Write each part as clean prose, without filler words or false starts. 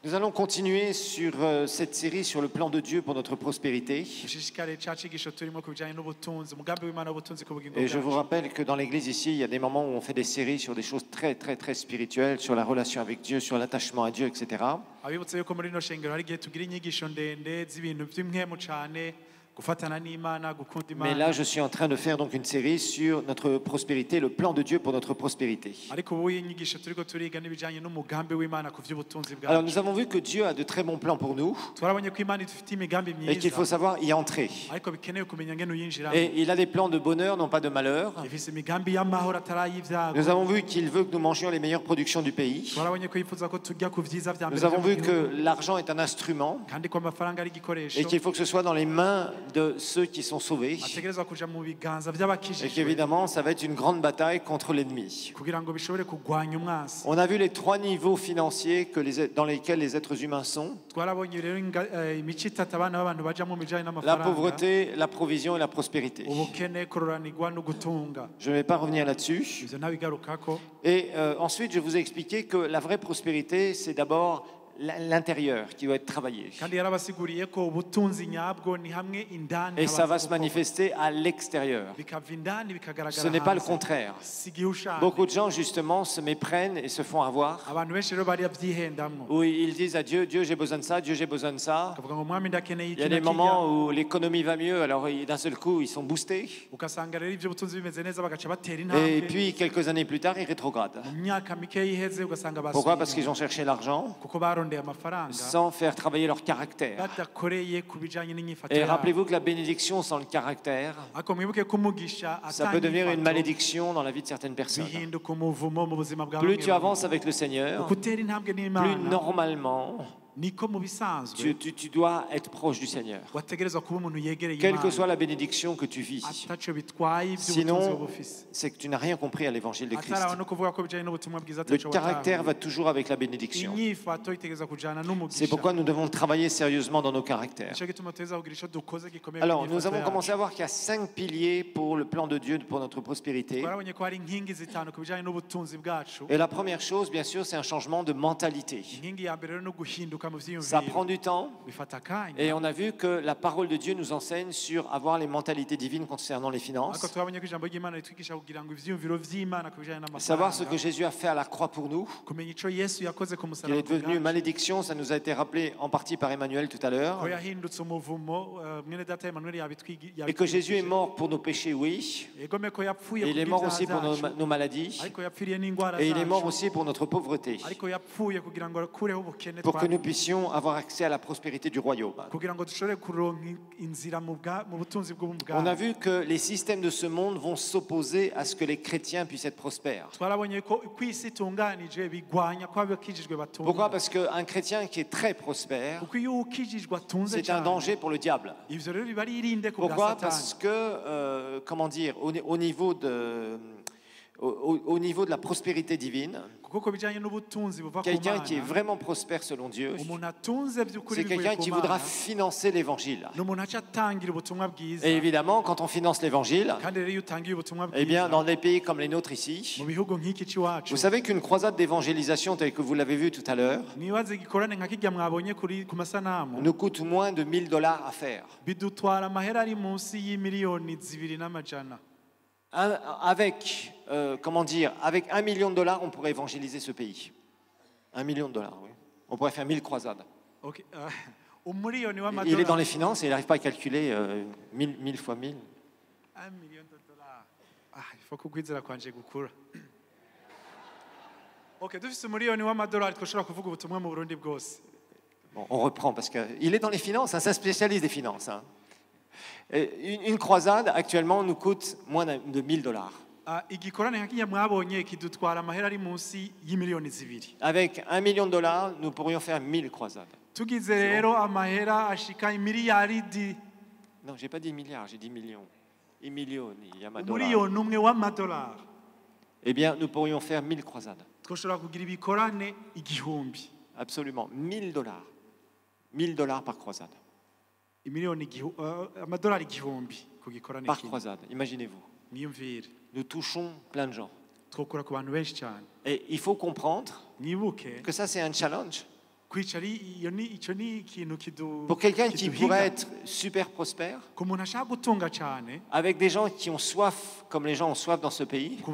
Nous allons continuer sur cette série sur le plan de Dieu pour notre prospérité. Et je vous rappelle que dans l'église ici, il y a des moments où on fait des séries sur des choses très, très, très spirituelles, sur la relation avec Dieu, sur l'attachement à Dieu, etc. Mais là, je suis en train de faire donc une série sur notre prospérité, le plan de Dieu pour notre prospérité. Alors, nous avons vu que Dieu a de très bons plans pour nous et qu'il faut savoir y entrer. Et il a des plans de bonheur, non pas de malheur. Nous avons vu qu'il veut que nous mangions les meilleures productions du pays. Nous avons vu que l'argent est un instrument et qu'il faut que ce soit dans les mains de ceux qui sont sauvés. Et qu'évidemment, ça va être une grande bataille contre l'ennemi. On a vu les 3 niveaux financiers dans lesquels les êtres humains sont. La pauvreté, la provision et la prospérité. Je ne vais pas revenir là-dessus. Et ensuite, je vous ai expliqué que la vraie prospérité, c'est d'abord l'intérieur qui doit être travaillé. Et ça va se manifester à l'extérieur. Ce n'est pas le contraire. Beaucoup de gens justement se méprennent et se font avoir. Oui, ils disent à Dieu, Dieu j'ai besoin de ça, Dieu j'ai besoin de ça. Il y a des moments où l'économie va mieux, alors d'un seul coup ils sont boostés. Et puis quelques années plus tard ils rétrogradent. Pourquoi? Parce qu'ils ont cherché l'argent sans faire travailler leur caractère. Et rappelez-vous que la bénédiction sans le caractère, ça peut devenir une malédiction dans la vie de certaines personnes. Plus tu avances avec le Seigneur, plus normalement tu dois être proche du Seigneur. Quelle que soit la bénédiction que tu vis. Sinon, c'est que tu n'as rien compris à l'évangile de Christ. Le caractère va toujours avec la bénédiction. C'est pourquoi nous devons travailler sérieusement dans nos caractères. Alors, nous avons commencé à voir qu'il y a 5 piliers pour le plan de Dieu pour notre prospérité. Et la première chose, bien sûr, c'est un changement de mentalité. Ça prend du temps et on a vu que la parole de Dieu nous enseigne sur avoir les mentalités divines concernant les finances. Savoir ce que Jésus a fait à la croix pour nous. Il est devenu malédiction, ça nous a été rappelé en partie par Emmanuel tout à l'heure. Et que Jésus est mort pour nos péchés, oui. Et il est mort aussi pour nos maladies. Et il est mort aussi pour notre pauvreté. Pour que nous puissions avoir accès à la prospérité du royaume. On a vu que les systèmes de ce monde vont s'opposer à ce que les chrétiens puissent être prospères. Pourquoi? Parce qu'un chrétien qui est très prospère, c'est un danger pour le diable. Pourquoi? Parce que, au niveau de la prospérité divine, quelqu'un qui est vraiment prospère selon Dieu, c'est quelqu'un qui voudra financer l'évangile. Et évidemment, quand on finance l'évangile, eh bien, dans des pays comme les nôtres ici, vous savez qu'une croisade d'évangélisation, telle que vous l'avez vu tout à l'heure, nous coûte moins de $1000 à faire. Avec $1 million, on pourrait évangéliser ce pays. $1 million, oui. On pourrait faire 1000 croisades. Il est dans les finances et il n'arrive pas à calculer 1000 fois 1000. $1 million. Il faut que kwizera kwanje gukura. Dufise umuriyoni w'amadolari twoshobora kuvuga ubutumwa mu Burundi bwose. Bon, on reprend parce qu'il est dans les finances, c'est un spécialiste des finances. Une croisade actuellement nous coûte moins de $1000. Avec $1 million, nous pourrions faire 1000 croisades. Non, j'ai pas dit milliards, j'ai dit millions. I milioni y'amadolari. Eh bien, nous pourrions faire 1000 croisades. Absolument, $1000. $1000 par croisade. Par croisade, imaginez-vous. Nous touchons plein de gens. Et il faut comprendre que ça c'est un challenge. Pour quelqu'un qui pourrait être super prospère, avec des gens qui ont soif comme les gens ont soif dans ce pays, vous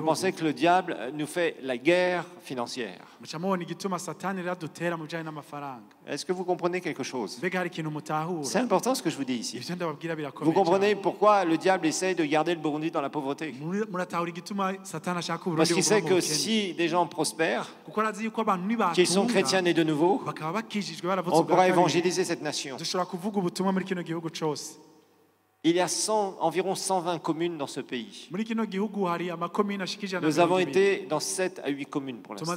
pensez que le diable nous fait la guerre financière. Est-ce que vous comprenez quelque chose? C'est important ce que je vous dis ici. Vous comprenez pourquoi le diable essaie de garder le Burundi dans la pauvreté? Parce qu'il sait que si des gens prospèrent, qu'ils sont chrétiens nés de nouveau, on pourra évangéliser cette nation. Il y a environ 120 communes dans ce pays. Nous avons été dans 7 à 8 communes pour l'instant.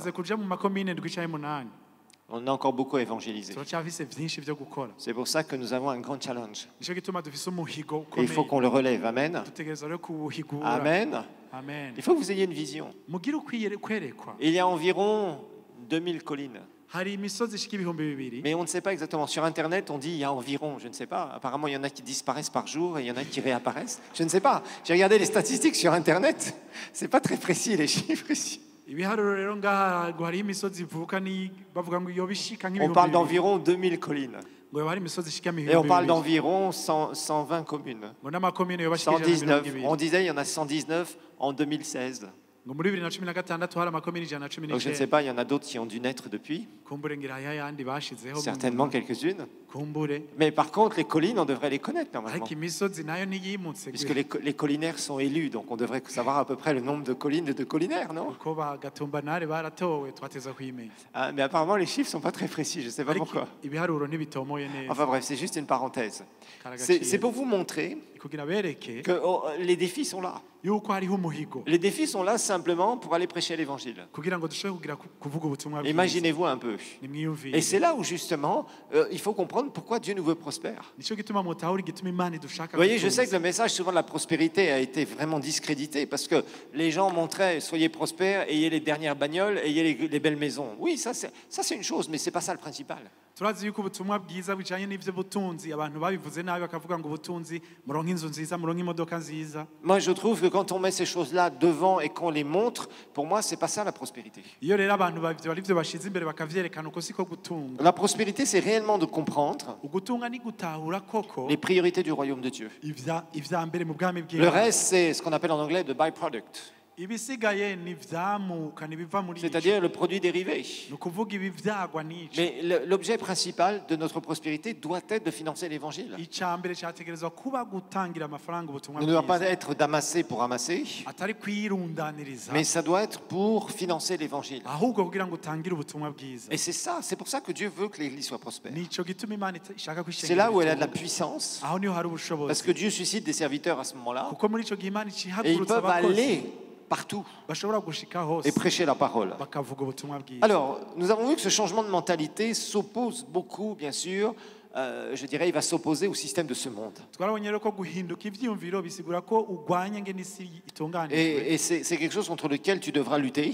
On a encore beaucoup à évangéliser. C'est pour ça que nous avons un grand challenge. Et il faut qu'on le relève. Amen. Amen. Il faut que vous ayez une vision. Il y a environ 2000 collines. Mais on ne sait pas exactement. Sur Internet, on dit il y a environ, je ne sais pas. Apparemment, il y en a qui disparaissent par jour et il y en a qui réapparaissent. Je ne sais pas. J'ai regardé les statistiques sur Internet. C'est pas très précis, les chiffres ici. On parle d'environ 2000 collines. Et on parle d'environ 120 communes. 119. On disait il y en a 119 en 2016. Donc je ne sais pas, il y en a d'autres qui ont dû naître depuis. Certainement quelques-unes. Mais par contre, les collines, on devrait les connaître normalement. Puisque les collinaires sont élus, donc on devrait savoir à peu près le nombre de collines et de collinaires, non? Mais apparemment, les chiffres ne sont pas très précis, je ne sais pas pourquoi. Enfin bref, c'est juste une parenthèse. C'est pour vous montrer que les défis sont là. Les défis sont là simplement pour aller prêcher l'évangile. Imaginez-vous un peu. Et c'est là où justement, il faut comprendre pourquoi Dieu nous veut prospère. Vous voyez, je sais que le message souvent de la prospérité a été vraiment discrédité parce que les gens montraient soyez prospères, ayez les dernières bagnoles, ayez les belles maisons. Oui, ça c'est une chose, mais c'est pas ça le principal. Moi je trouve que quand on met ces choses-là devant et qu'on les montre, pour moi c'est pas ça la prospérité. La prospérité c'est réellement de comprendre les priorités du royaume de Dieu. Le reste c'est ce qu'on appelle en anglais the byproduct. C'est-à-dire le produit dérivé. Mais l'objet principal de notre prospérité doit être de financer l'évangile. Ne doit pas être d'amasser pour amasser, mais ça doit être pour financer l'évangile. Et c'est pour ça que Dieu veut que l'Église soit prospère. C'est là où elle a de la puissance, parce que Dieu suscite des serviteurs à ce moment-là, et ils peuvent aller partout et prêcher la parole. Alors, nous avons vu que ce changement de mentalité s'oppose beaucoup, bien sûr, je dirais, il va s'opposer au système de ce monde. Et c'est quelque chose contre lequel tu devras lutter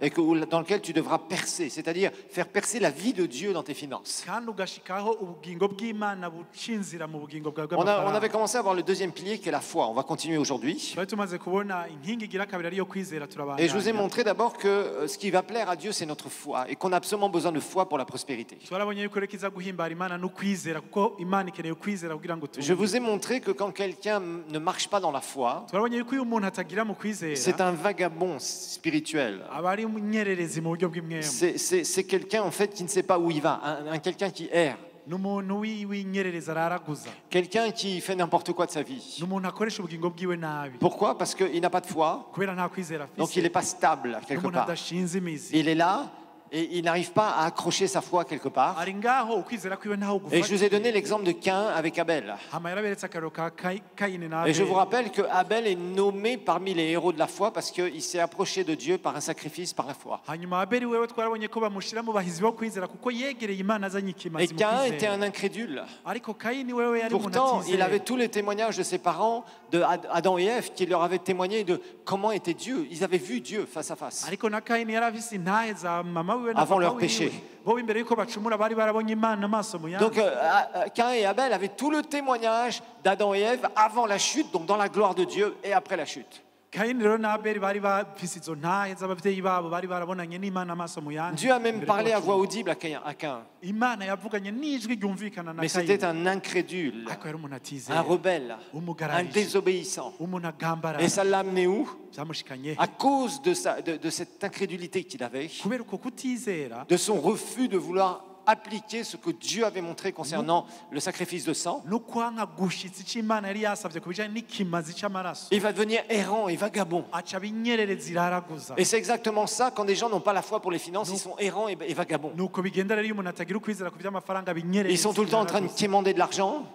et dans lequel tu devras percer, c'est-à-dire faire percer la vie de Dieu dans tes finances. On avait commencé à voir le deuxième pilier qui est la foi. On va continuer aujourd'hui. Et je vous ai montré d'abord que ce qui va plaire à Dieu, c'est notre foi et qu'on a absolument besoin de foi pour la prospérité. Je vous ai montré que quand quelqu'un ne marche pas dans la foi, c'est un vagabond spirituel. C'est quelqu'un en fait qui ne sait pas où il va, quelqu'un qui erre. Quelqu'un qui fait n'importe quoi de sa vie. Pourquoi? Parce qu'il n'a pas de foi, donc il n'est pas stable quelque part. Il est là et il n'arrive pas à accrocher sa foi quelque part. Et je vous ai donné l'exemple de Caïn avec Abel. Et je vous rappelle que Abel est nommé parmi les héros de la foi parce qu'il s'est approché de Dieu par un sacrifice par la foi. Et Caïn était un incrédule. Pourtant, il avait tous les témoignages de ses parents, de Adam et Ève, qui leur avaient témoigné de comment était Dieu. Ils avaient vu Dieu face à face avant leur péché. Donc Caïn et Abel avaient tout le témoignage d'Adam et Ève avant la chute, donc dans la gloire de Dieu, et après la chute. Dieu a même parlé à voix audible à Caïn. Mais c'était un incrédule, un rebelle, un désobéissant. Et ça l'a amené où? À cause de cette incrédulité qu'il avait, de son refus de vouloir appliquer ce que Dieu avait montré concernant le sacrifice de sang. Il va devenir errant et vagabond. Et c'est exactement ça, quand des gens n'ont pas la foi pour les finances, ils sont errants et vagabonds. Ils sont tout le temps en train de quémander de l'argent,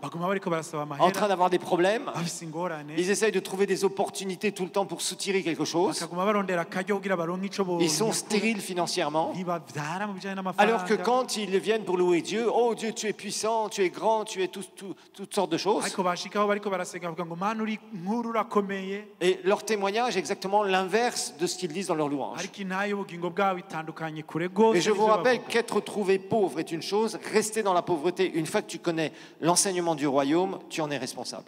en train d'avoir des problèmes. Ils essayent de trouver des opportunités tout le temps pour soutirer quelque chose. Ils sont stériles financièrement. Alors que quand ils viennent pour louer Dieu, oh Dieu, tu es puissant, tu es grand, tu es toutes sortes de choses. Et leur témoignage est exactement l'inverse de ce qu'ils disent dans leur louange. Et je vous rappelle qu'être trouvé pauvre est une chose, rester dans la pauvreté, une fois que tu connais l'enseignement du royaume, tu en es responsable.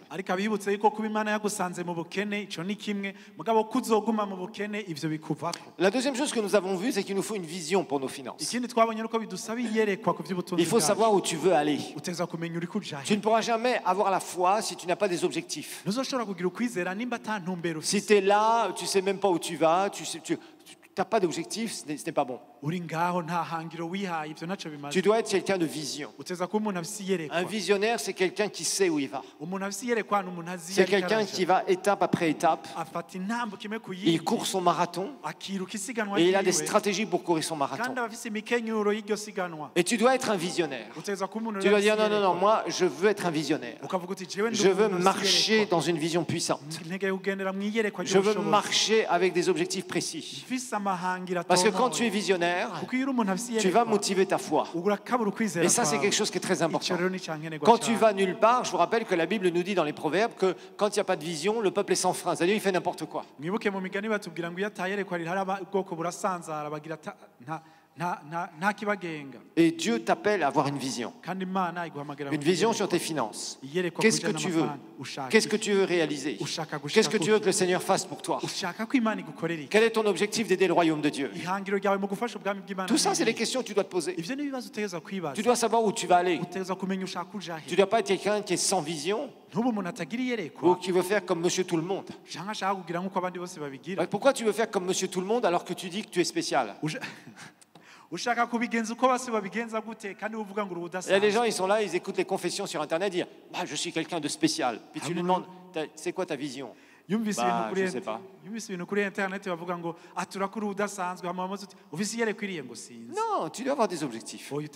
La deuxième chose que nous avons vue, c'est qu'il nous faut une vision pour nos finances. Il faut savoir où tu veux aller. Tu ne pourras jamais avoir la foi si tu n'as pas des objectifs. Si tu es là, tu ne sais même pas où tu vas, tu n'as pas d'objectif, ce n'est pas bon. Tu dois être quelqu'un de vision. Un visionnaire, c'est quelqu'un qui sait où il va. C'est quelqu'un qui va étape après étape. Il court son marathon et il a des stratégies pour courir son marathon. Et tu dois être un visionnaire. Tu dois dire non, non, non, moi je veux être un visionnaire. Je veux marcher dans une vision puissante. Je veux marcher avec des objectifs précis. Parce que quand tu es visionnaire, tu vas motiver ta foi. Et ça, c'est quelque chose qui est très important. Quand tu vas nulle part, je vous rappelle que la Bible nous dit dans les Proverbes que quand il n'y a pas de vision, le peuple est sans frein. C'est-à-dire, il fait n'importe quoi. Et Dieu t'appelle à avoir une vision. Une vision sur tes finances. Qu'est-ce que tu veux? Qu'est-ce que tu veux réaliser? Qu'est-ce que tu veux que le Seigneur fasse pour toi? Quel est ton objectif d'aider le royaume de Dieu? Tout ça, c'est les questions que tu dois te poser. Tu dois savoir où tu vas aller. Tu ne dois pas être quelqu'un qui est sans vision ou qui veut faire comme monsieur tout le monde. Pourquoi tu veux faire comme monsieur tout le monde alors que tu dis que tu es spécial? Il y a des gens, ils sont là, ils écoutent les confessions sur Internet, ils disent bah, je suis quelqu'un de spécial. Puis tu lui demandes c'est quoi ta vision? Bah, je ne sais pas. Non, tu dois avoir des objectifs. Tu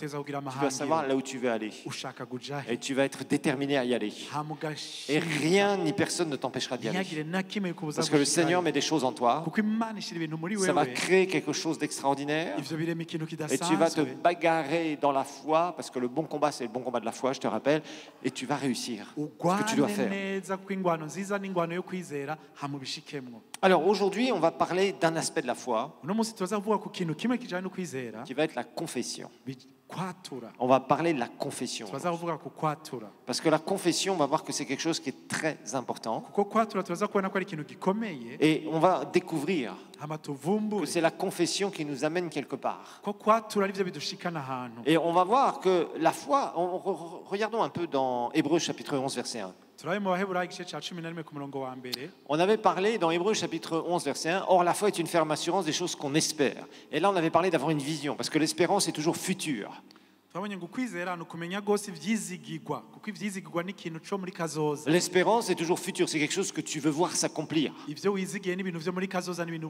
dois savoir là où tu veux aller. Et tu vas être déterminé à y aller. Et rien ni personne ne t'empêchera d'y aller. Parce que le Seigneur met des choses en toi. Ça va créer quelque chose d'extraordinaire. Et tu vas te bagarrer dans la foi, parce que le bon combat, c'est le bon combat de la foi, je te rappelle. Et tu vas réussir ce que tu dois faire. Alors aujourd'hui, on va parler d'un aspect de la foi qui va être la confession. On va parler de la confession. Parce que la confession, on va voir que c'est quelque chose qui est très important. Et on va découvrir que c'est la confession qui nous amène quelque part. Et on va voir que la foi, regardons un peu dans Hébreux chapitre 11, verset 1. On avait parlé dans Hébreux chapitre 11, verset 1, or la foi est une ferme assurance des choses qu'on espère. Et là on avait parlé d'avoir une vision, parce que l'espérance est toujours future. L'espérance est toujours future, c'est quelque chose que tu veux voir s'accomplir.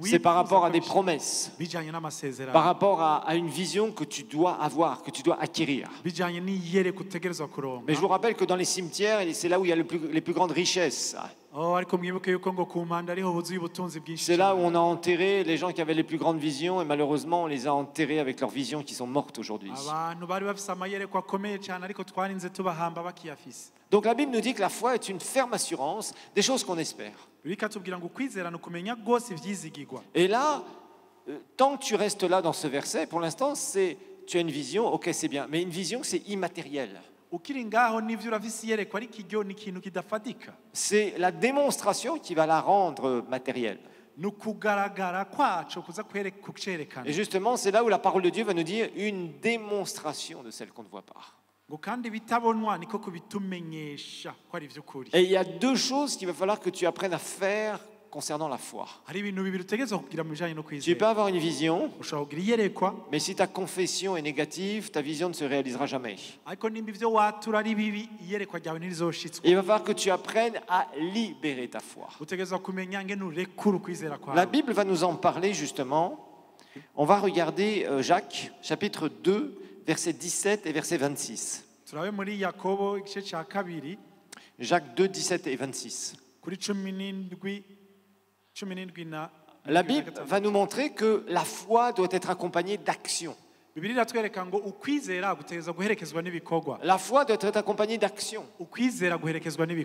C'est par rapport à des promesses, par rapport à une vision que tu dois avoir, que tu dois acquérir. Mais je vous rappelle que dans les cimetières, c'est là où il y a les plus grandes richesses. C'est là où on a enterré les gens qui avaient les plus grandes visions et malheureusement on les a enterrés avec leurs visions qui sont mortes aujourd'hui. Donc la Bible nous dit que la foi est une ferme assurance des choses qu'on espère. Et là, tant que tu restes là dans ce verset, pour l'instant tu as une vision, ok c'est bien, mais une vision c'est immatériel. C'est la démonstration qui va la rendre matérielle. Et justement, c'est là où la parole de Dieu va nous dire une démonstration de celle qu'on ne voit pas. Et il y a deux choses qu'il va falloir que tu apprennes à faire concernant la foi. Tu peux avoir une vision, mais si ta confession est négative, ta vision ne se réalisera jamais. Il va falloir que tu apprennes à libérer ta foi. La Bible va nous en parler justement. On va regarder Jacques, chapitre 2, versets 17 et verset 26. Jacques 2, 17 et 26. La Bible va nous montrer que la foi doit être accompagnée d'action. La foi doit être accompagnée d'action.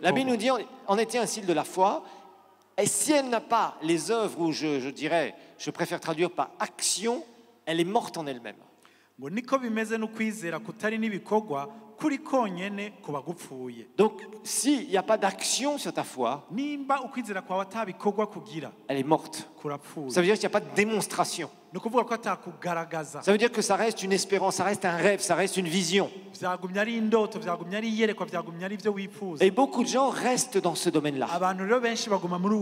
La Bible nous dit en était un signe de la foi. Et si elle n'a pas les œuvres, ou je dirais, je préfère traduire par action, elle est morte en elle-même. Donc, s'il n'y a pas d'action sur ta foi, elle est morte. Ça veut dire qu'il n'y a pas de démonstration. Ça veut dire que ça reste une espérance, ça reste un rêve, ça reste une vision. Et beaucoup de gens restent dans ce domaine-là.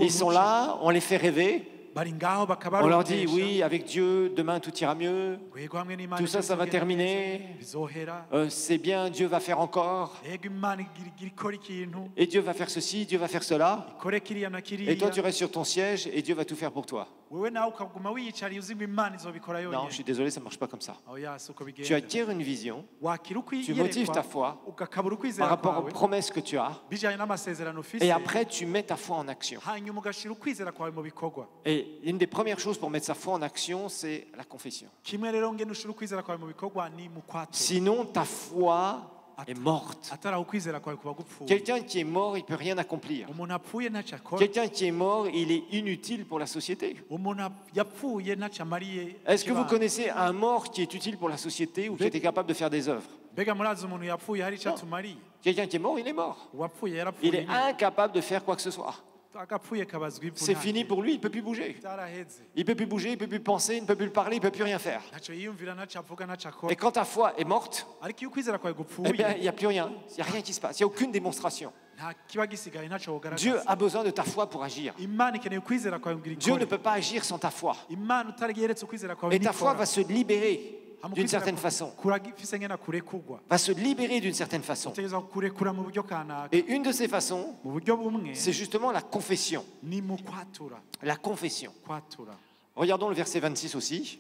Ils sont là, on les fait rêver. On leur dit oui, avec Dieu, demain tout ira mieux. Tout ça, ça va terminer. C'est bien, Dieu va faire encore. Et Dieu va faire ceci, Dieu va faire cela. Et toi, tu restes sur ton siège et Dieu va tout faire pour toi. Non, je suis désolé, ça ne marche pas comme ça. Tu acquiers une vision, tu motives ta foi par rapport aux promesses que tu as, et après tu mets ta foi en action. Et une des premières choses pour mettre sa foi en action, c'est la confession. Sinon, ta foi est morte. Quelqu'un qui est mort, il ne peut rien accomplir. Quelqu'un qui est mort, il est inutile pour la société. Est-ce que vous connaissez un mort qui est utile pour la société ou qui était capable de faire des œuvres? Quelqu'un qui est mort, il est mort. Il est incapable de faire quoi que ce soit. C'est fini pour lui, il ne peut plus bouger. Il ne peut plus bouger, il ne peut plus penser, il ne peut plus parler, il ne peut plus rien faire. Et quand ta foi est morte, eh bien, il n'y a plus rien, il n'y a rien qui se passe, il n'y a aucune démonstration. Dieu a besoin de ta foi pour agir. Dieu ne peut pas agir sans ta foi. Et ta foi va se libérer d'une certaine façon. Va se libérer d'une certaine façon. Et une de ces façons, c'est justement la confession. La confession. Regardons le verset 26 aussi,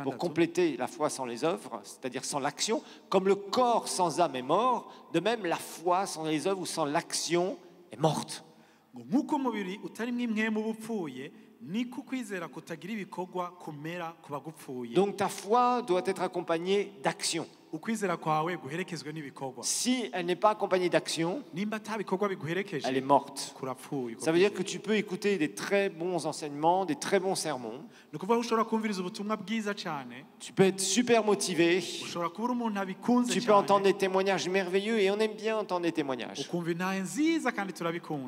pour compléter la foi sans les œuvres, c'est-à-dire sans l'action. Comme le corps sans âme est mort, de même la foi sans les œuvres ou sans l'action est morte. Donc ta foi doit être accompagnée d'action. Si elle n'est pas accompagnée d'action, elle est morte. Ça veut dire que tu peux écouter des très bons enseignements, des très bons sermons. Tu peux être super motivé. Tu peux entendre des témoignages merveilleux et on aime bien entendre des témoignages.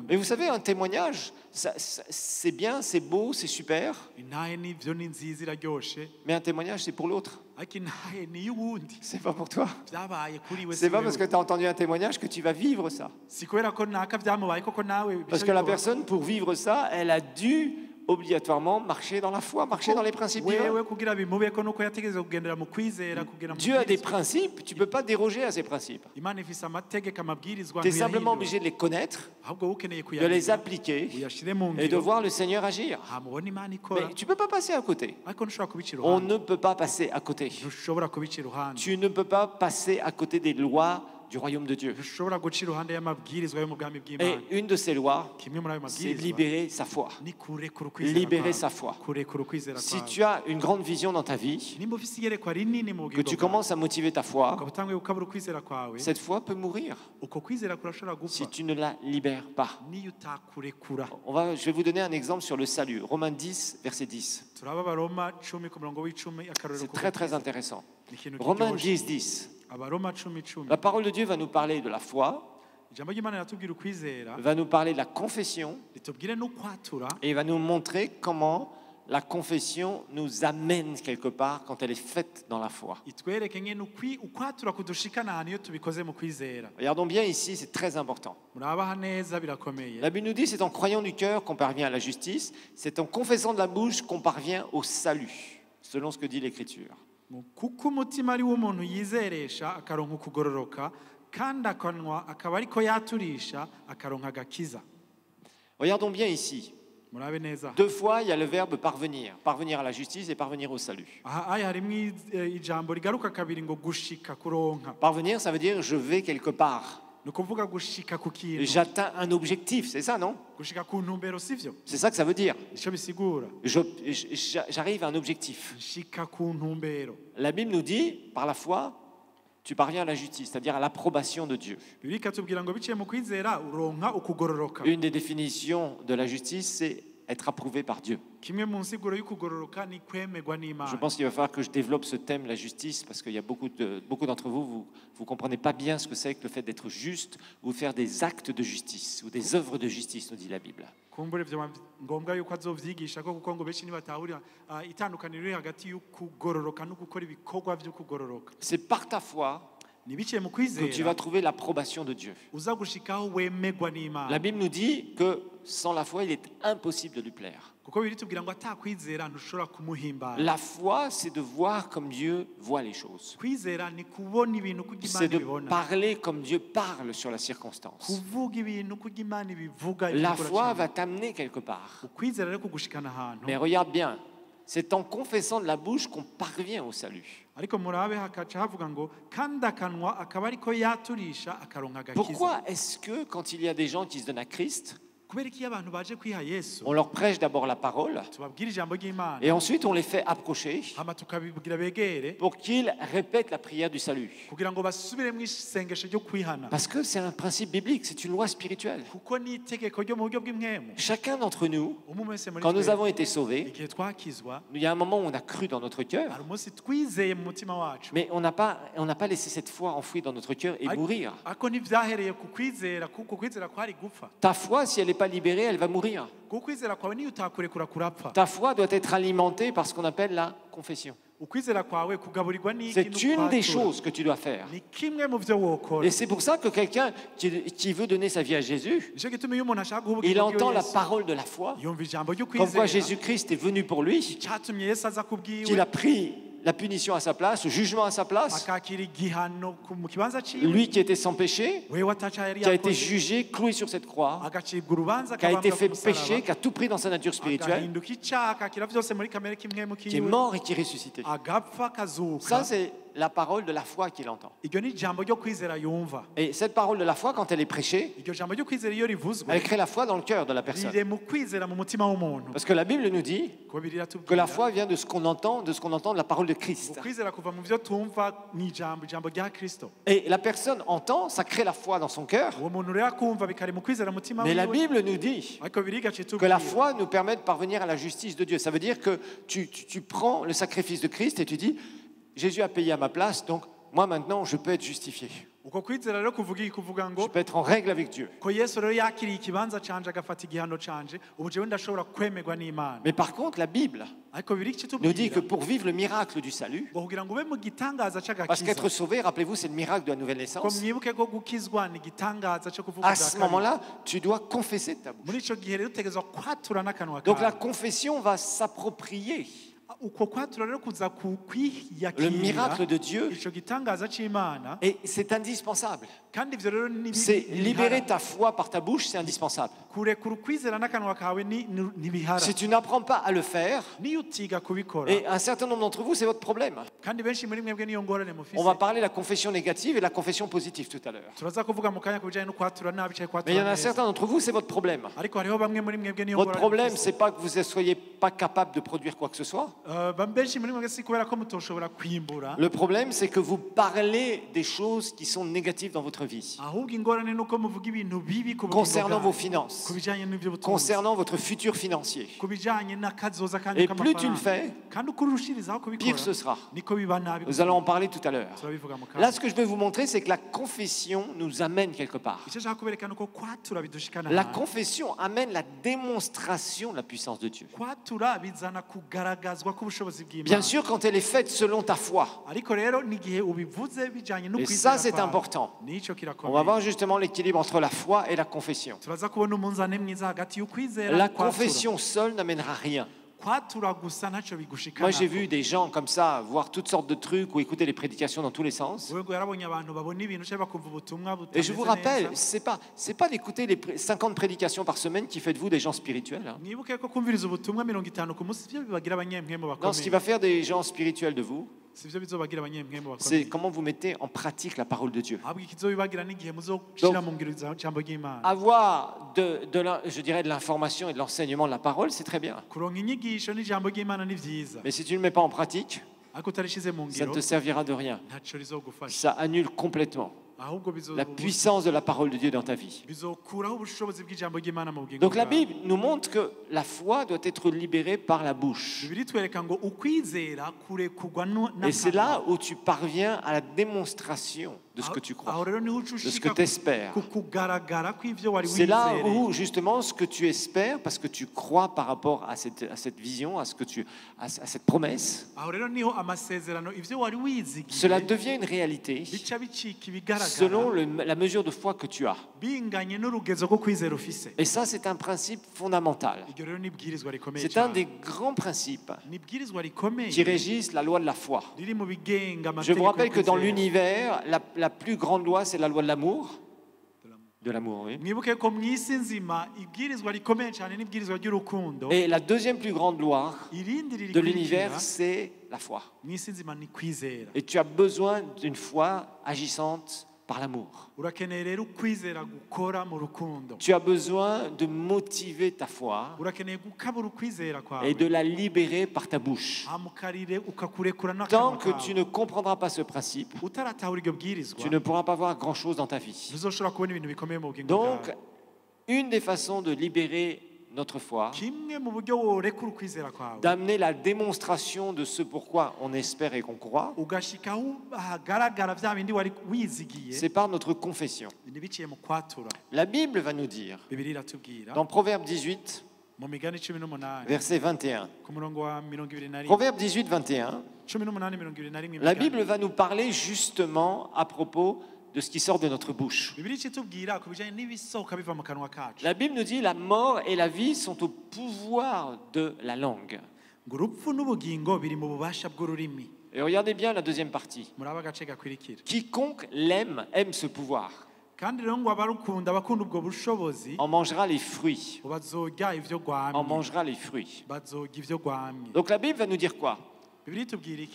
Mais vous savez, un témoignage, c'est bien, c'est beau, c'est super. Mais un témoignage, c'est pour l'autre. C'est pas pour toi. C'est pas parce que tu as entendu un témoignage que tu vas vivre ça. Parce que la personne, pour vivre ça, elle a dû obligatoirement marcher dans la foi, marcher dans les principes divins. Dieu a des principes, tu ne peux pas déroger à ces principes. Tu es simplement obligé de les connaître, de les appliquer et de voir le Seigneur agir. Mais tu ne peux pas passer à côté. On ne peut pas passer à côté. Tu ne peux pas passer à côté des lois du royaume de Dieu. Et une de ces lois, c'est libérer sa foi. Libérer sa foi. Si tu as une grande vision dans ta vie, que tu commences à motiver ta foi, cette foi peut mourir si tu ne la libères pas. Je vais vous donner un exemple sur le salut. Romains 10, verset 10. C'est très très intéressant. Romains 10, 10. La parole de Dieu va nous parler de la foi va nous parler de la confession et va nous montrer comment la confession nous amène quelque part quand elle est faite dans la foi. Regardons bien ici, c'est très important. La Bible nous dit c'est en croyant du cœur qu'on parvient à la justice, c'est en confessant de la bouche qu'on parvient au salut, selon ce que dit l'Écriture. Regardons bien ici. Deux fois, il y a le verbe parvenir. Parvenir à la justice et parvenir au salut. Parvenir, ça veut dire je vais quelque part. J'atteins un objectif, c'est ça, non? C'est ça que ça veut dire. J'arrive à un objectif. La Bible nous dit, par la foi, tu parviens à la justice, c'est-à-dire à l'approbation de Dieu. Une des définitions de la justice, c'est être approuvé par Dieu. Je pense qu'il va falloir que je développe ce thème, la justice, parce qu'il y a beaucoup d'entre vous ne comprenez pas bien ce que c'est que le fait d'être juste ou faire des actes de justice ou des œuvres de justice, nous dit la Bible. C'est par ta foi que tu vas trouver l'approbation de Dieu. La Bible nous dit que sans la foi, il est impossible de lui plaire. La foi, c'est de voir comme Dieu voit les choses. C'est de parler comme Dieu parle sur la circonstance. La foi va t'amener quelque part. Mais regarde bien, c'est en confessant de la bouche qu'on parvient au salut. Pourquoi est-ce que quand il y a des gens qui se donnent à Christ, on leur prêche d'abord la parole et ensuite on les fait approcher pour qu'ils répètent la prière du salut? Parce que c'est un principe biblique, c'est une loi spirituelle. Chacun d'entre nous, quand nous avons été sauvés, il y a un moment où on a cru dans notre cœur, mais on n'a pas laissé cette foi enfouie dans notre cœur et mourir. Ta foi, si elle n'est pas libérée, elle va mourir. Ta foi doit être alimentée par ce qu'on appelle la confession. C'est une des choses que tu dois faire. Et c'est pour ça que quelqu'un qui veut donner sa vie à Jésus, il entend la parole de la foi, comme quoi Jésus-Christ est venu pour lui, qu'il a pris la punition à sa place, le jugement à sa place. Lui qui était sans péché, qui a été jugé, cloué sur cette croix, qui a été fait péché, qui a tout pris dans sa nature spirituelle, qui est mort et qui est ressuscité. Ça, c'est la parole de la foi qu'il entend. Et cette parole de la foi, quand elle est prêchée, elle crée la foi dans le cœur de la personne. Parce que la Bible nous dit que la foi vient de ce qu'on entend, de la parole de Christ. Et la personne entend, ça crée la foi dans son cœur. Mais la Bible nous dit que la foi nous permet de parvenir à la justice de Dieu. Ça veut dire que tu prends le sacrifice de Christ et tu dis, Jésus a payé à ma place, donc moi maintenant je peux être justifié. Je peux être en règle avec Dieu. Mais par contre, la Bible nous dit que pour vivre le miracle du salut, parce qu'être sauvé, rappelez-vous, c'est le miracle de la nouvelle naissance, à ce moment-là, tu dois confesser de ta bouche. Donc la confession va s'approprier le miracle de Dieu, et c'est indispensable. C'est libérer ta foi par ta bouche, c'est indispensable. Si tu n'apprends pas à le faire, et un certain nombre d'entre vous, c'est votre problème. On va parler de la confession négative et de la confession positive tout à l'heure. Mais il y en a certains d'entre vous, c'est votre problème. Votre problème, c'est pas que vous ne soyez pas capable de produire quoi que ce soit. Le problème, c'est que vous parlez des choses qui sont négatives dans votre vie. Concernant vos finances, concernant votre futur financier. Et plus tu le fais, pire ce sera. Nous allons en parler tout à l'heure. Là, ce que je vais vous montrer, c'est que la confession nous amène quelque part. La confession amène la démonstration de la puissance de Dieu. Bien sûr, quand elle est faite selon ta foi. Et ça, c'est important. On va voir justement l'équilibre entre la foi et la confession. La confession seule n'amènera rien. Moi, j'ai vu des gens comme ça voir toutes sortes de trucs ou écouter les prédications dans tous les sens. Et je vous rappelle, c'est pas d'écouter les 50 prédications par semaine qui fait de vous des gens spirituels. Hein. Non, ce qui va faire des gens spirituels de vous, c'est comment vous mettez en pratique la parole de Dieu. Donc, avoir je dirais de l'information et de l'enseignement de la parole, c'est très bien. Mais si tu ne le mets pas en pratique, ça ne te servira de rien. Ça annule complètement la puissance de la parole de Dieu dans ta vie. Donc la Bible nous montre que la foi doit être libérée par la bouche. Et c'est là où tu parviens à la démonstration de ce que tu crois, de ce que tu espères. C'est là où justement ce que tu espères, parce que tu crois par rapport à cette vision, à cette promesse, cela devient une réalité selon la mesure de foi que tu as. Et ça, c'est un principe fondamental. C'est un des grands principes qui régissent la loi de la foi. Je vous rappelle que dans l'univers, la plus grande loi, c'est la loi de l'amour. De l'amour, oui. Et la deuxième plus grande loi de l'univers, c'est la foi. Et tu as besoin d'une foi agissante par l'amour. Tu as besoin de motiver ta foi et de la libérer par ta bouche. Tant que tu ne comprendras pas ce principe, tu ne pourras pas voir grand-chose dans ta vie. Donc, une des façons de libérer notre foi, d'amener la démonstration de ce pourquoi on espère et qu'on croit, c'est par notre confession. La Bible va nous dire, dans Proverbe 18, verset 21, Proverbe 18, 21, la Bible va nous parler justement à propos de ce qui sort de notre bouche. La Bible nous dit la mort et la vie sont au pouvoir de la langue. Et regardez bien la deuxième partie. Quiconque l'aime aime ce pouvoir. On mangera les fruits. On mangera les fruits. Donc la Bible va nous dire quoi?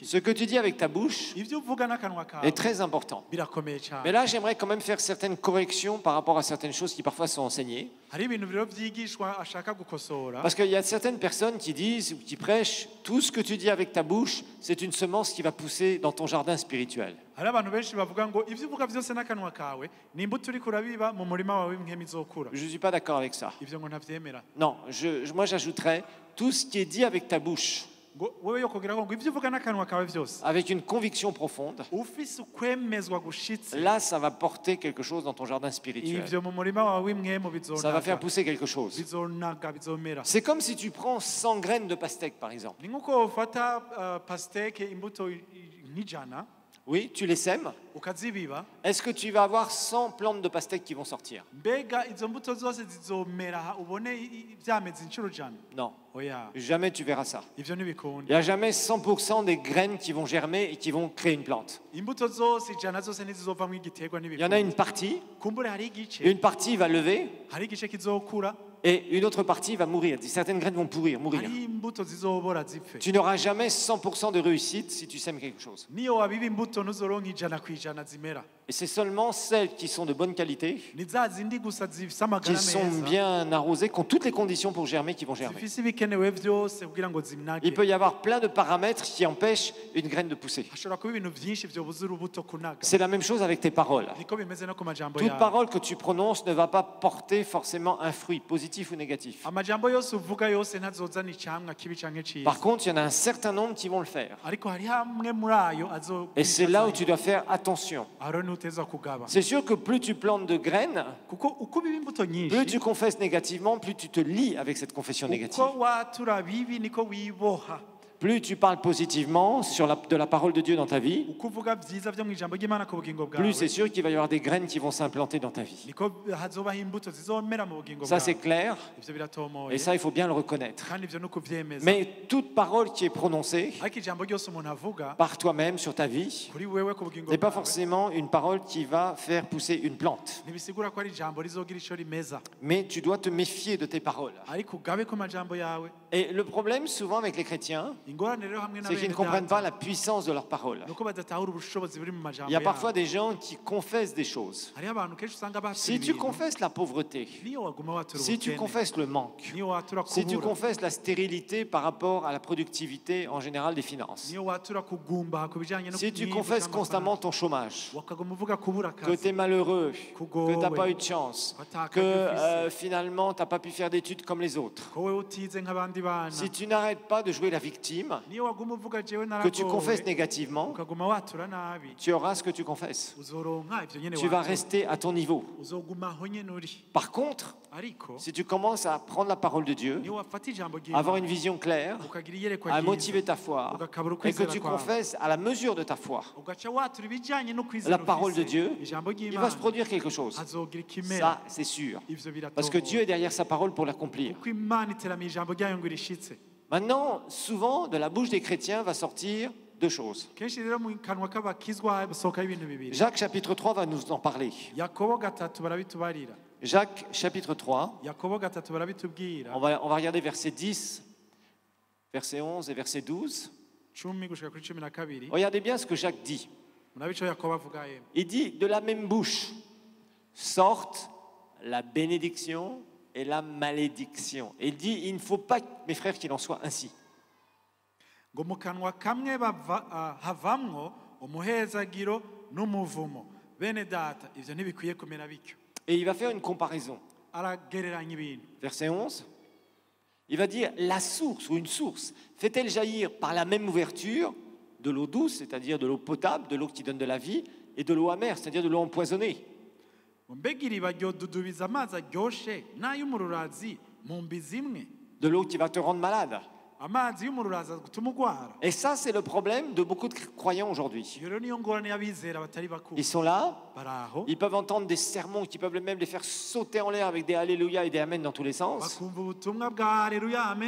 Ce que tu dis avec ta bouche est très important. Mais là, j'aimerais quand même faire certaines corrections par rapport à certaines choses qui parfois sont enseignées. Parce qu'il y a certaines personnes qui disent ou qui prêchent, tout ce que tu dis avec ta bouche, c'est une semence qui va pousser dans ton jardin spirituel. Je ne suis pas d'accord avec ça. Non, moi j'ajouterais, tout ce qui est dit avec ta bouche, avec une conviction profonde, là ça va porter quelque chose dans ton jardin spirituel. Ça va faire pousser quelque chose. C'est comme si tu prends 100 graines de pastèque par exemple. Oui, tu les sèmes. Est-ce que tu vas avoir 100 plantes de pastèque qui vont sortir? Non. Jamais tu verras ça. Il n'y a jamais 100% des graines qui vont germer et qui vont créer une plante. Il y en a une partie, et une partie va lever, et une autre partie va mourir. Certaines graines vont mourir. Tu n'auras jamais 100% de réussite si tu sèmes quelque chose. Et c'est seulement celles qui sont de bonne qualité, qui sont bien arrosées, qui ont toutes les conditions pour germer, qui vont germer. Il peut y avoir plein de paramètres qui empêchent une graine de pousser. C'est la même chose avec tes paroles. Toute parole que tu prononces ne va pas porter forcément un fruit, positif ou négatif. Par contre, il y en a un certain nombre qui vont le faire. Et c'est là où tu dois faire attention. C'est sûr que plus tu plantes de graines, plus tu confesses négativement, plus tu te lies avec cette confession négative. Plus tu parles positivement de la parole de Dieu dans ta vie, plus c'est sûr qu'il va y avoir des graines qui vont s'implanter dans ta vie. Ça, c'est clair, et ça, il faut bien le reconnaître. Mais toute parole qui est prononcée par toi-même sur ta vie n'est pas forcément une parole qui va faire pousser une plante. Mais tu dois te méfier de tes paroles. Et le problème souvent avec les chrétiens, c'est qu'ils ne comprennent pas la puissance de leurs paroles. Il y a parfois des gens qui confessent des choses. Si tu confesses la pauvreté, si tu confesses le manque, si tu confesses la stérilité par rapport à la productivité en général des finances, si tu confesses constamment ton chômage, que tu es malheureux, que tu n'as pas eu de chance, que finalement tu n'as pas pu faire d'études comme les autres, si tu n'arrêtes pas de jouer la victime, que tu confesses négativement, tu auras ce que tu confesses. Tu vas rester à ton niveau. Par contre, si tu commences à prendre la parole de Dieu, à avoir une vision claire, à motiver ta foi, et que tu confesses à la mesure de ta foi la parole de Dieu, il va se produire quelque chose. Ça, c'est sûr. Parce que Dieu est derrière sa parole pour l'accomplir. Maintenant, souvent, de la bouche des chrétiens va sortir deux choses. Jacques chapitre 3 va nous en parler. Jacques chapitre 3, on va regarder verset 10, verset 11 et verset 12. Regardez bien ce que Jacques dit. Il dit, de la même bouche sortent la bénédiction et la malédiction. Et il dit, il ne faut pas, mes frères, qu'il en soit ainsi. Et il va faire une comparaison. Verset 11, il va dire, la source ou une source fait-elle jaillir par la même ouverture de l'eau douce, c'est-à-dire de l'eau potable, de l'eau qui donne de la vie, et de l'eau amère, c'est-à-dire de l'eau empoisonnée? De l'eau qui va te rendre malade. Et ça, c'est le problème de beaucoup de croyants aujourd'hui. Ils sont là, ils peuvent entendre des sermons qui peuvent même les faire sauter en l'air avec des alléluia et des amen dans tous les sens.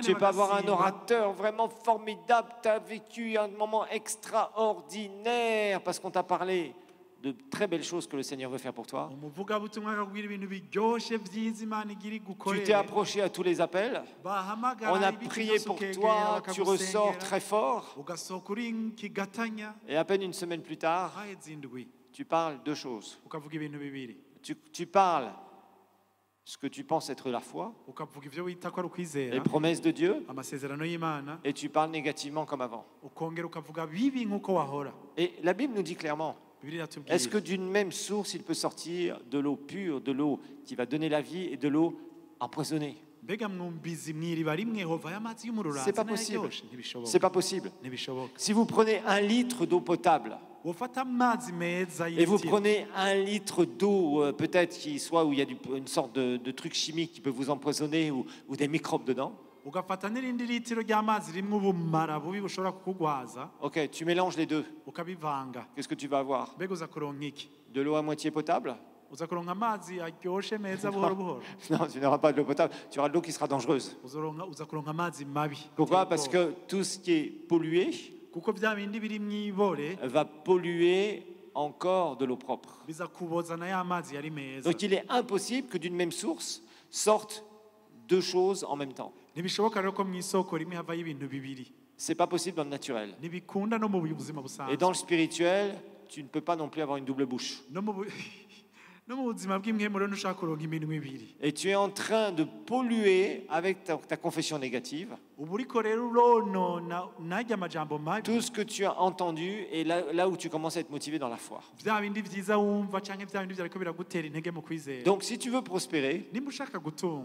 Tu peux avoir un orateur vraiment formidable, tu as vécu un moment extraordinaire parce qu'on t'a parlé de très belles choses que le Seigneur veut faire pour toi. Tu t'es approché à tous les appels. On a prié pour toi, tu ressors très fort. Et à peine une semaine plus tard, tu parles deux choses. Tu parles ce que tu penses être la foi, les promesses de Dieu, et tu parles négativement comme avant. Et la Bible nous dit clairement, est-ce que d'une même source, il peut sortir de l'eau pure, de l'eau qui va donner la vie et de l'eau empoisonnée? C'est pas possible. C'est pas possible. Si vous prenez 1 litre d'eau potable et vous prenez 1 litre d'eau peut-être où il y a une sorte de truc chimique qui peut vous empoisonner ou des microbes dedans, ok, tu mélanges les deux. Qu'est-ce que tu vas avoir? De l'eau à moitié potable? Non, tu n'auras pas de l'eau potable, tu auras de l'eau qui sera dangereuse. Pourquoi? Parce que tout ce qui est pollué va polluer encore de l'eau propre. Donc il est impossible que d'une même source sortent deux choses en même temps. C'est pas possible dans le naturel. Et dans le spirituel, tu ne peux pas non plus avoir une double bouche. Et tu es en train de polluer avec ta confession négative. Tout ce que tu as entendu est là où tu commences à être motivé dans la foi. Donc si tu veux prospérer,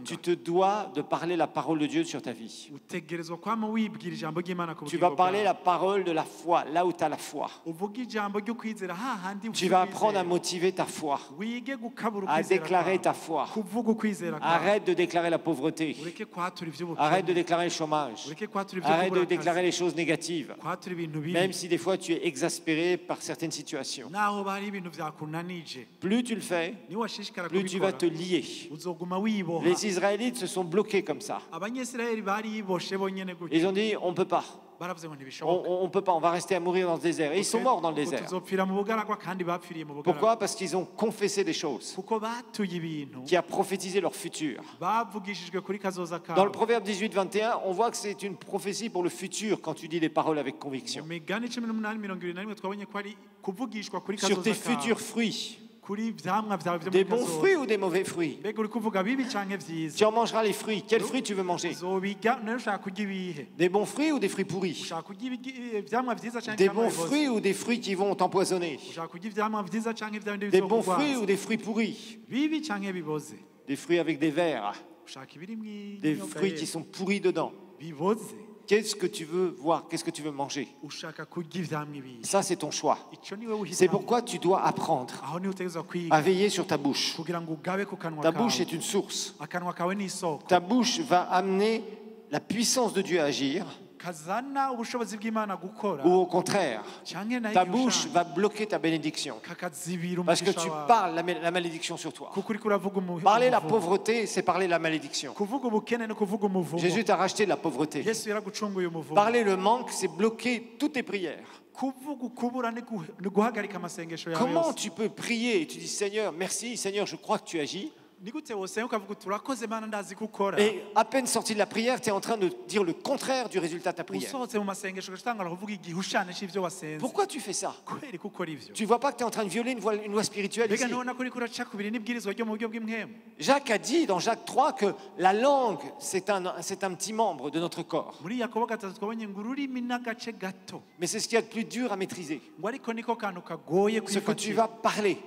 tu te dois de parler la parole de Dieu sur ta vie. Tu vas parler la parole de la foi, là où tu as la foi. Tu vas apprendre à motiver ta foi, à déclarer ta foi. Arrête de déclarer la pauvreté. Arrête de déclarer le chômage. Arrête de déclarer les choses négatives, même si des fois tu es exaspéré par certaines situations. Plus tu le fais, plus tu vas te lier. Les Israélites se sont bloqués comme ça. Ils ont dit, on ne peut pas. On ne peut pas, on va rester à mourir dans le désert. Et ils sont morts dans le désert. Pourquoi? Parce qu'ils ont confessé des choses qui a prophétisé leur futur. Dans le Proverbe 18-21, on voit que c'est une prophétie pour le futur quand tu dis des paroles avec conviction. Sur tes futurs fruits. Des bons fruits ou des mauvais fruits? Tu en mangeras les fruits. Quels fruits tu veux manger? Des bons fruits ou des fruits pourris? Des bons fruits ou des fruits qui vont t'empoisonner? Des bons fruits ou des fruits pourris? Des fruits avec des vers? Des fruits qui sont pourris dedans? Qu'est-ce que tu veux voir? Qu'est-ce que tu veux manger? Ça, c'est ton choix. C'est pourquoi tu dois apprendre à veiller sur ta bouche. Ta bouche est une source. Ta bouche va amener la puissance de Dieu à agir. Ou au contraire, ta bouche va bloquer ta bénédiction parce que tu parles la malédiction sur toi. Parler la pauvreté, c'est parler la malédiction. Jésus t'a racheté de la pauvreté. Parler le manque, c'est bloquer toutes tes prières. Comment tu peux prier et tu dis Seigneur, merci, Seigneur, je crois que tu agis. Et à peine sorti de la prière, tu es en train de dire le contraire du résultat de ta prière. Pourquoi tu fais ça? Tu ne vois pas que tu es en train de violer une loi spirituelle ici? Jacques a dit dans Jacques 3 que la langue, c'est un petit membre de notre corps. Mais c'est ce qu'il y a de plus dur à maîtriser. Ce que tu vas parler.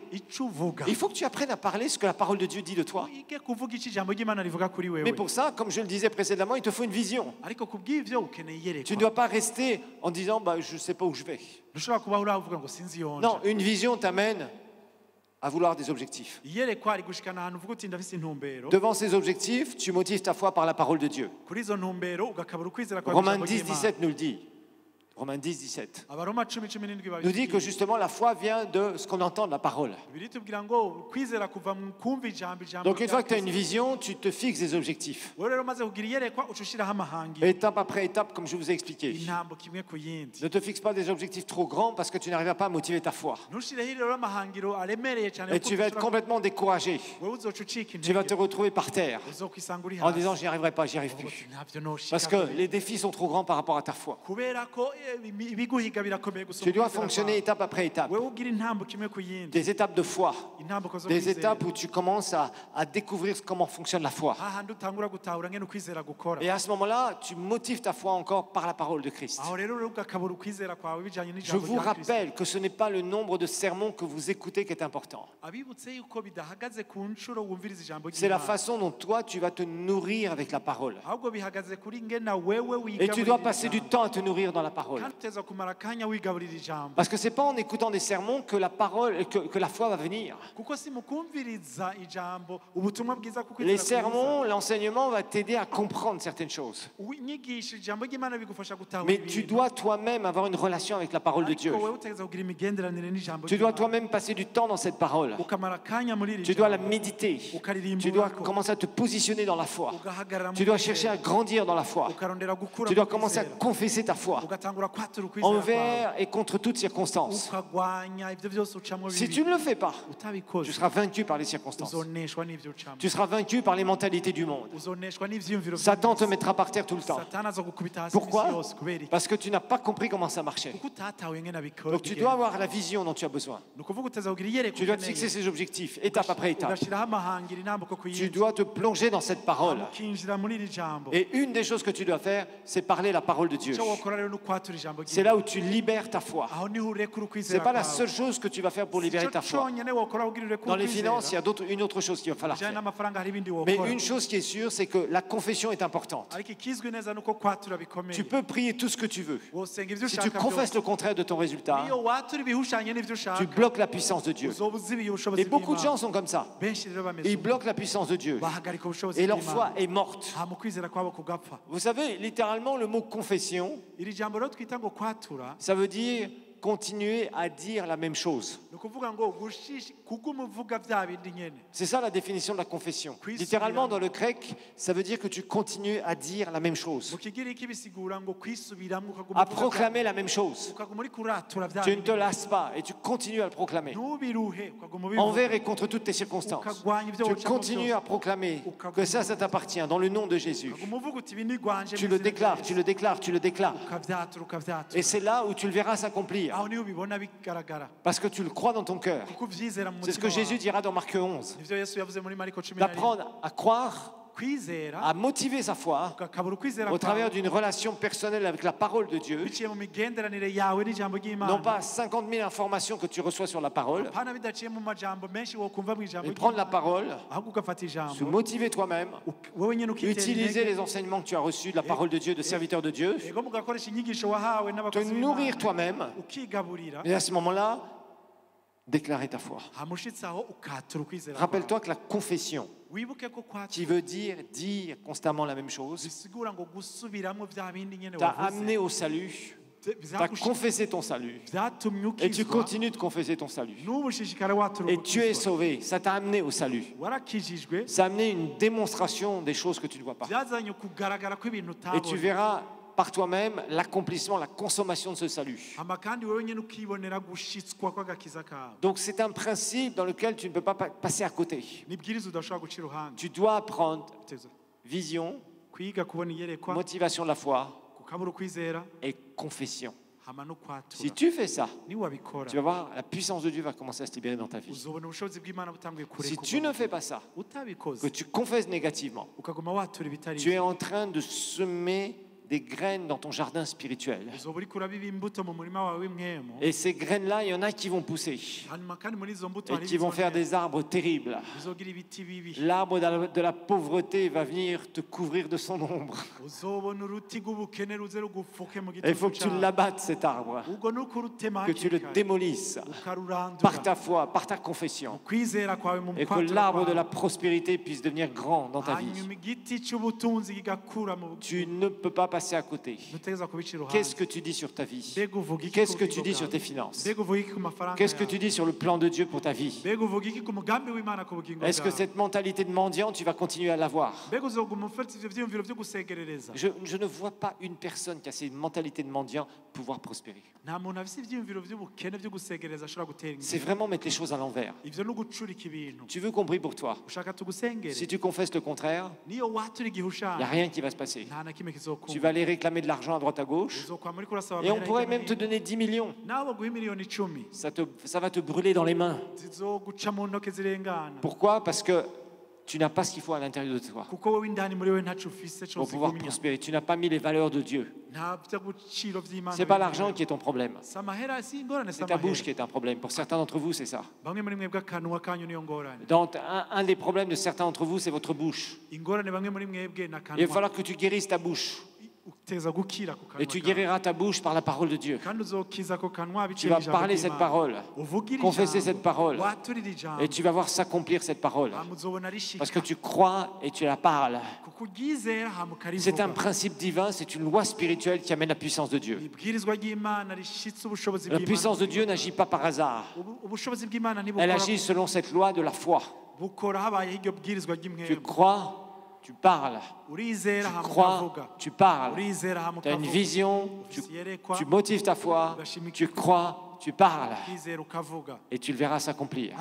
Il faut que tu apprennes à parler ce que la parole de Dieu dit de toi. Mais pour ça, comme je le disais précédemment, il te faut une vision. Tu ne dois pas rester en disant je ne sais pas où je vais. Non, une vision t'amène à vouloir des objectifs. Devant ces objectifs, tu motives ta foi par la parole de Dieu. Romains 10-17 nous le dit. Romains 10-17 nous dit que justement la foi vient de ce qu'on entend de la parole. Donc une fois que tu as une vision, tu te fixes des objectifs. Étape après étape, comme je vous ai expliqué. Ne te fixe pas des objectifs trop grands parce que tu n'arrives pas à motiver ta foi. Et tu vas être complètement découragé. Tu vas te retrouver par terre en disant j'y arriverai pas, j'y arrive plus. Parce que les défis sont trop grands par rapport à ta foi. Tu dois fonctionner étape après étape. Des étapes de foi. Des étapes où tu commences à découvrir comment fonctionne la foi. Et à ce moment-là, tu motives ta foi encore par la parole de Christ. Je vous rappelle que ce n'est pas le nombre de sermons que vous écoutez qui est important. C'est la façon dont toi, tu vas te nourrir avec la parole. Et tu dois passer du temps à te nourrir dans la parole. Parce que ce n'est pas en écoutant des sermons que la parole, que la foi va venir. Les sermons, l'enseignement va t'aider à comprendre certaines choses. Mais tu dois toi-même avoir une relation avec la parole de Dieu. Tu dois toi-même passer du temps dans cette parole. Tu dois la méditer. Tu dois commencer à te positionner dans la foi. Tu dois chercher à grandir dans la foi. Tu dois commencer à confesser ta foi. envers et contre toute circonstance. Si tu ne le fais pas, tu seras vaincu par les circonstances. Tu seras vaincu par les mentalités du monde. Satan te mettra par terre tout le temps. Pourquoi? Parce que tu n'as pas compris comment ça marchait. Donc tu dois avoir la vision dont tu as besoin. Tu dois te fixer ces objectifs, étape après étape. Tu dois te plonger dans cette parole. Et une des choses que tu dois faire, c'est parler la parole de Dieu. C'est là où tu libères ta foi. Ce n'est pas la seule chose que tu vas faire pour libérer ta foi. Dans les finances, il y a une autre chose qu'il va falloir faire. Mais une chose qui est sûre, c'est que la confession est importante. Tu peux prier tout ce que tu veux. Si tu confesses le contraire de ton résultat, tu bloques la puissance de Dieu. Et beaucoup de gens sont comme ça. Ils bloquent la puissance de Dieu. Et leur foi est morte. Vous savez, littéralement, le mot confession, ça veut dire continuer à dire la même chose. C'est ça la définition de la confession. Littéralement, dans le grec, ça veut dire que tu continues à dire la même chose, à proclamer la même chose. Tu ne te lasses pas et tu continues à le proclamer. Envers et contre toutes tes circonstances. Tu continues à proclamer que ça t'appartient dans le nom de Jésus. Tu le déclares, tu le déclares, tu le déclares. Et c'est là où tu le verras s'accomplir. Parce que tu le crois dans ton cœur. C'est ce que Jésus dira dans Marc 11. D'apprendre à croire, à motiver sa foi au travers d'une relation personnelle avec la parole de Dieu. Non pas 50 000 informations que tu reçois sur la parole, mais prendre la parole, se motiver toi-même, utiliser les enseignements que tu as reçus de la parole de Dieu, de serviteur de Dieu, te nourrir toi-même, et à ce moment-là, déclarer ta foi. Rappelle-toi que la confession, qui veut dire constamment la même chose, t'a amené au salut, t'a confessé ton salut, et tu continues de confesser ton salut. Et tu es sauvé, ça t'a amené au salut. Ça a amené une démonstration des choses que tu ne vois pas. Et tu verras par toi-même l'accomplissement, la consommation de ce salut. Donc c'est un principe dans lequel tu ne peux pas passer à côté. Tu dois apprendre vision, motivation de la foi et confession. Si tu fais ça, tu vas voir, la puissance de Dieu va commencer à se libérer dans ta vie. Si tu ne fais pas ça, que tu confesses négativement, tu es en train de semer des graines dans ton jardin spirituel. Et ces graines-là, il y en a qui vont pousser et qui vont faire des arbres terribles. L'arbre de la pauvreté va venir te couvrir de son ombre. Et il faut que tu l'abattes, cet arbre, que tu le démolisses par ta foi, par ta confession, et que l'arbre de la prospérité puisse devenir grand dans ta vie. Tu ne peux pas passer à côté. Qu'est-ce que tu dis sur ta vie? Qu'est-ce que tu dis sur tes finances? Qu'est-ce que tu dis sur le plan de Dieu pour ta vie? Est-ce que cette mentalité de mendiant, tu vas continuer à l'avoir? Je ne vois pas une personne qui a cette mentalité de mendiant pouvoir prospérer. C'est vraiment mettre les choses à l'envers. Tu veux qu'on prie pour toi. Si tu confesses le contraire, il n'y a rien qui va se passer. Tu vas aller réclamer de l'argent à droite à gauche et on pourrait même te donner 10 millions. Ça va te brûler dans les mains. Pourquoi? Parce que tu n'as pas ce qu'il faut à l'intérieur de toi pour pouvoir prospérer. Tu n'as pas mis les valeurs de Dieu. Ce n'est pas l'argent qui est ton problème. C'est ta bouche qui est un problème. Pour certains d'entre vous, c'est ça. Donc, un des problèmes de certains d'entre vous, c'est votre bouche. Il va falloir que tu guérisses ta bouche. Et tu guériras ta bouche par la parole de Dieu. Tu vas parler cette parole, confesser cette parole, et tu vas voir s'accomplir cette parole. Parce que tu crois et tu la parles. C'est un principe divin, c'est une loi spirituelle qui amène la puissance de Dieu. La puissance de Dieu n'agit pas par hasard. Elle agit selon cette loi de la foi. Tu crois tu parles. Tu crois, tu parles. Tu as une vision, tu motives ta foi, tu crois, tu parles et tu le verras s'accomplir.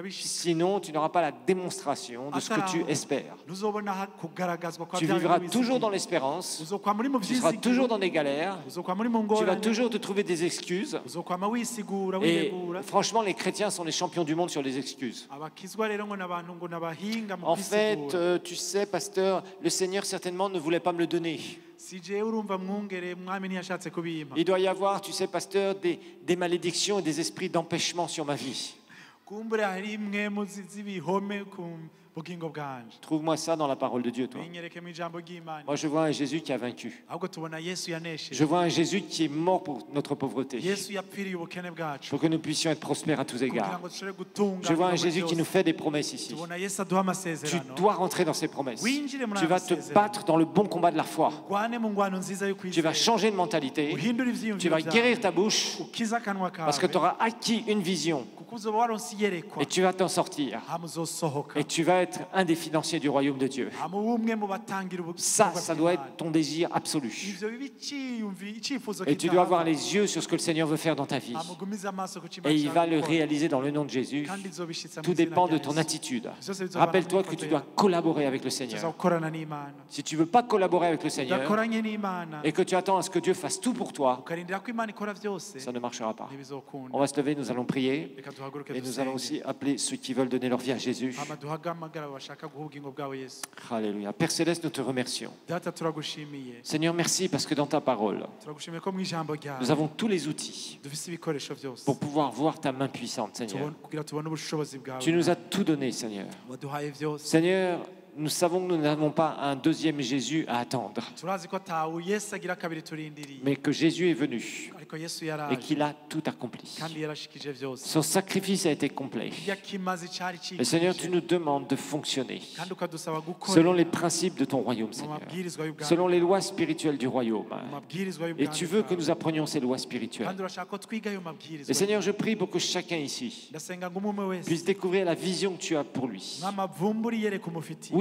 Sinon, tu n'auras pas la démonstration de ce que tu espères. Tu vivras toujours dans l'espérance, tu seras toujours dans des galères, tu vas toujours te trouver des excuses. Et franchement, les chrétiens sont les champions du monde sur les excuses. En fait, tu sais, pasteur, le Seigneur certainement ne voulait pas me le donner. Il doit y avoir, tu sais, pasteur, des malédictions et des esprits d'empêchement sur ma vie. Trouve-moi ça dans la parole de Dieu, toi. Moi, je vois un Jésus qui a vaincu. Je vois un Jésus qui est mort pour notre pauvreté, pour que nous puissions être prospères à tous égards. Je vois un Jésus qui nous fait des promesses ici. Tu dois rentrer dans ces promesses. Tu vas te battre dans le bon combat de la foi. Tu vas changer de mentalité. Tu vas guérir ta bouche parce que tu auras acquis une vision. Et tu vas t'en sortir. Et tu vas être un des financiers du royaume de Dieu. Ça doit être ton désir absolu. Et tu dois avoir les yeux sur ce que le Seigneur veut faire dans ta vie. Et il va le réaliser dans le nom de Jésus. Tout dépend de ton attitude. Rappelle-toi que tu dois collaborer avec le Seigneur. Si tu ne veux pas collaborer avec le Seigneur et que tu attends à ce que Dieu fasse tout pour toi, ça ne marchera pas. On va se lever, nous allons prier. Et nous allons aussi appeler ceux qui veulent donner leur vie à Jésus. Alléluia. Père Céleste, nous te remercions. Seigneur, merci parce que dans ta parole, nous avons tous les outils pour pouvoir voir ta main puissante, Seigneur. Tu nous as tout donné, Seigneur. Seigneur, nous savons que nous n'avons pas un deuxième Jésus à attendre, mais que Jésus est venu et qu'il a tout accompli. Son sacrifice a été complet. Et Seigneur, tu nous demandes de fonctionner selon les principes de ton royaume, Seigneur, selon les lois spirituelles du royaume. Et tu veux que nous apprenions ces lois spirituelles. Et Seigneur, je prie pour que chacun ici puisse découvrir la vision que tu as pour lui.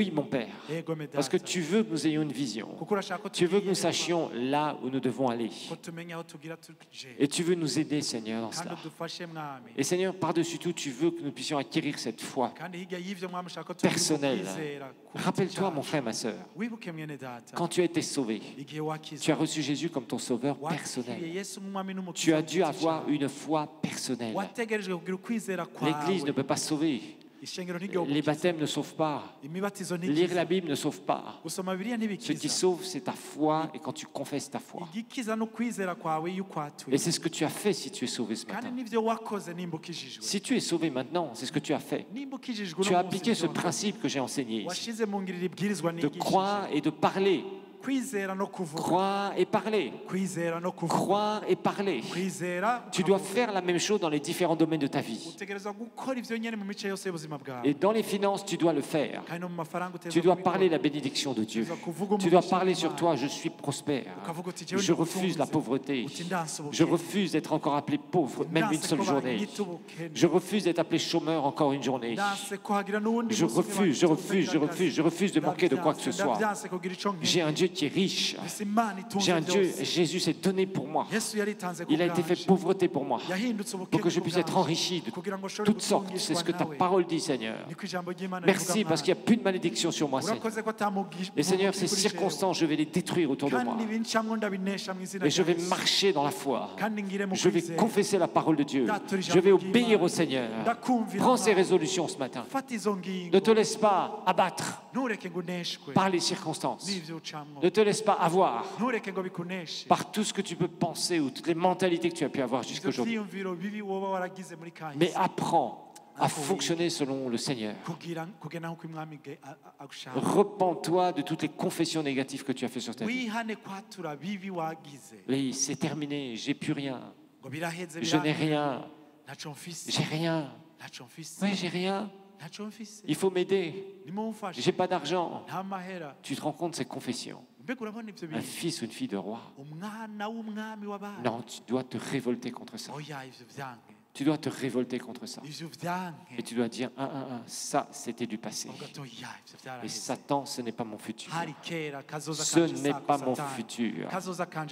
Oui, mon Père, parce que tu veux que nous ayons une vision. Tu veux que nous sachions là où nous devons aller. Et tu veux nous aider, Seigneur, dans cela. Et Seigneur, par-dessus tout, tu veux que nous puissions acquérir cette foi personnelle. Rappelle-toi, mon frère, ma sœur, quand tu as été sauvé, tu as reçu Jésus comme ton sauveur personnel. Tu as dû avoir une foi personnelle. L'Église ne peut pas sauver. Les baptêmes ne sauvent pas. Lire la Bible ne sauve pas. Ce qui sauve, c'est ta foi et quand tu confesses ta foi. Et c'est ce que tu as fait si tu es sauvé ce matin. Si tu es sauvé maintenant, c'est ce que tu as fait. Tu as appliqué ce principe que j'ai enseigné ici, de croire et de parler. Croire et parler. Croire et parler. Tu dois faire la même chose dans les différents domaines de ta vie. Et dans les finances, tu dois le faire. Tu dois parler la bénédiction de Dieu. Tu dois parler sur toi, je suis prospère. Je refuse la pauvreté. Je refuse d'être encore appelé pauvre, même une seule journée. Je refuse d'être appelé chômeur encore une journée. Je refuse de manquer de quoi que ce soit. J'ai un Dieu qui est riche. J'ai un Dieu, Jésus s'est donné pour moi. Il a été fait pauvreté pour moi, pour que je puisse être enrichi de toutes sortes. C'est ce que ta parole dit, Seigneur. Merci parce qu'il n'y a plus de malédiction sur moi, Seigneur. Et Seigneur, ces circonstances, je vais les détruire autour de moi. Et je vais marcher dans la foi. Je vais confesser la parole de Dieu. Je vais obéir au Seigneur. Prends ces résolutions ce matin. Ne te laisse pas abattre par les circonstances. Ne te laisse pas avoir par tout ce que tu peux penser ou toutes les mentalités que tu as pu avoir jusqu'aujourd'hui. Mais apprends à fonctionner selon le Seigneur. Repens-toi de toutes les confessions négatives que tu as fait sur ta vie. Oui, c'est terminé, j'ai plus rien. Je n'ai rien. J'ai rien. Oui, j'ai rien. Il faut m'aider. J'ai pas d'argent. Tu te rends compte de ces confessions? Un fils ou une fille de roi. Non, tu dois te révolter contre ça. Tu dois te révolter contre ça. Et tu dois dire, ça, c'était du passé. Et Satan, ce n'est pas mon futur. Ce n'est pas mon futur.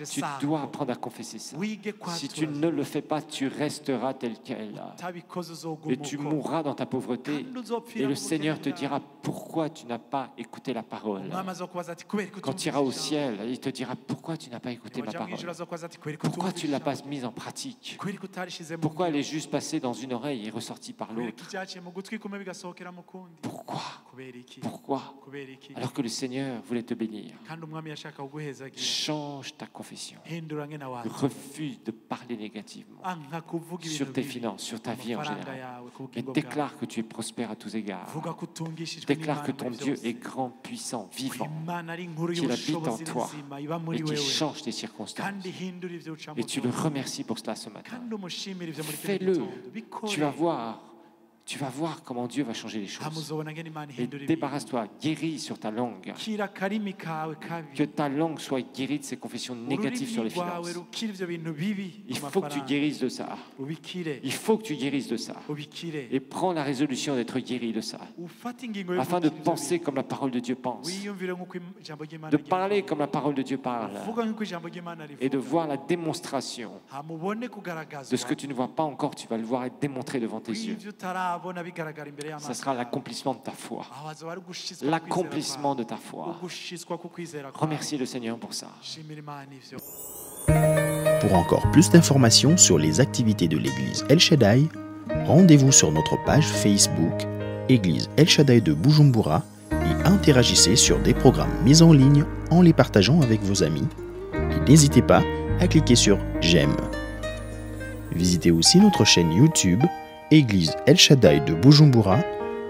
Tu dois apprendre à confesser ça. Si tu ne le fais pas, tu resteras tel quel. Et tu mourras dans ta pauvreté. Et le Seigneur te dira, pourquoi tu n'as pas écouté la parole? Quand tu iras au ciel, il te dira, pourquoi tu n'as pas écouté ma parole? Pourquoi tu ne l'as pas mise en pratique? Pourquoi elle est juste passée dans une oreille et ressortie par l'autre? Pourquoi? Alors que le Seigneur voulait te bénir. Change ta confession. Refuse de parler négativement sur tes finances, sur ta vie en général. Et déclare que tu es prospère à tous égards. Déclare que ton Dieu est grand, puissant, vivant, qu'il habite en toi et qu'il change tes circonstances. Et tu le remercies pour cela ce matin. Fais-le. Tu vas voir comment Dieu va changer les choses. Et débarrasse-toi, guéris sur ta langue. Que ta langue soit guérie de ces confessions négatives sur les finances. Il faut que tu guérisses de ça. Il faut que tu guérisses de ça. Et prends la résolution d'être guéri de ça. Afin de penser comme la parole de Dieu pense. De parler comme la parole de Dieu parle. Et de voir la démonstration de ce que tu ne vois pas encore, tu vas le voir et démontrer devant tes yeux. Ça sera l'accomplissement de ta foi. L'accomplissement de ta foi. Remercie le Seigneur pour ça. Pour encore plus d'informations sur les activités de l'église El Shaddai, rendez-vous sur notre page Facebook Église El Shaddai de Bujumbura et interagissez sur des programmes mis en ligne en les partageant avec vos amis. Et n'hésitez pas à cliquer sur J'aime. Visitez aussi notre chaîne YouTube Église El Shaddai de Bujumbura,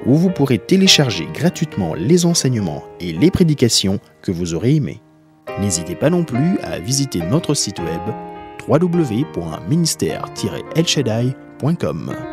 où vous pourrez télécharger gratuitement les enseignements et les prédications que vous aurez aimés. N'hésitez pas non plus à visiter notre site web www.ministère-elshaddai.com.